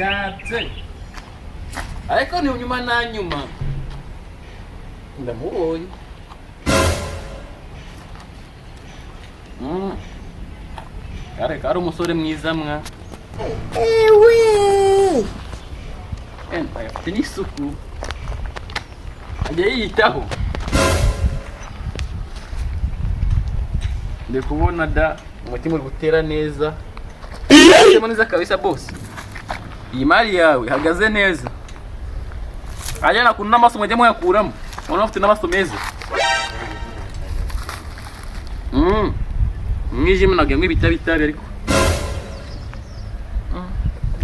namushatse ariko ni nyuma na nyuma ndamubonye. Kari umusore mwiza mwa. Ewe afite n'isuku ajya yiyitaho. Ndi kubona da umutima uri gutera neza. Umutima neza kabisa boss. Iyi mari yawe ihagaze neza. Ajana kuna n'amaso mwajya muyakuramo. Ubona ufite n'amaso meza. Mwijima nagiye nk'ibitari ariko.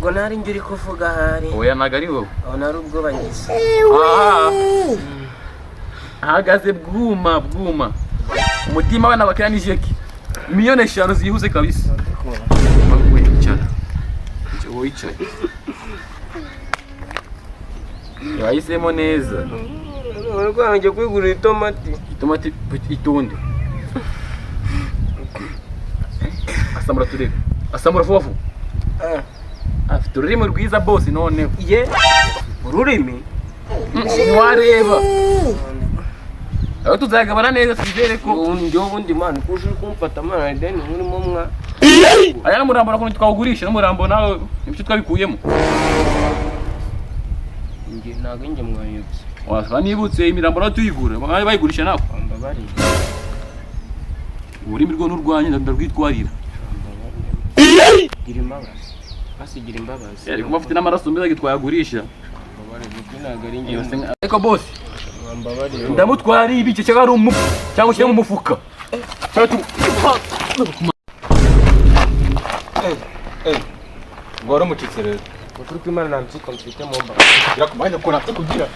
ubwo nari njye uri kuvuga hari. Oya nagari wowe. Abona ari ubwo bangize. Ahagaze bwuma. Umutima we nabakira n'ijeki. Miliyoni 5 zihuse kabisa. Wicara. Wicara. Yahisemo neza. Urwo njye kwigurira itomati. Itomati itonde. Asamura turebe. Asamura vuba. Afite ururimi rwiza boss none. Ye. Ururimi? Wareba. Aho tuzagabana neza twizere ko njye ubundi man kuje kumfata man ideni urimo mwa. Aya n'umurambo nakuntu twawugurisha n'umurambo nawe ibyo twabikuyemo. Njye nago njye mwayobye. Wasa nibutse imirambo nawe tuyigura. Bayigurisha nako. Mbabari. Ururimi rwo n'urwanye ndarwitwarira. Gira imbabazi. Basigira imbabazi. Yari kuma afite n'amaraso meza gitwayagurisha. Mbabari bukinaga ari njye. Ariko boss Mbabari. ndamutwara ibiki cyangwa ari umufu cyangwa ushyire mu mufuka. Ngoro mucitse rero. Ukuri kw'Imana nta nsiko mfite mu mba. Irakumanya ko natse kugira.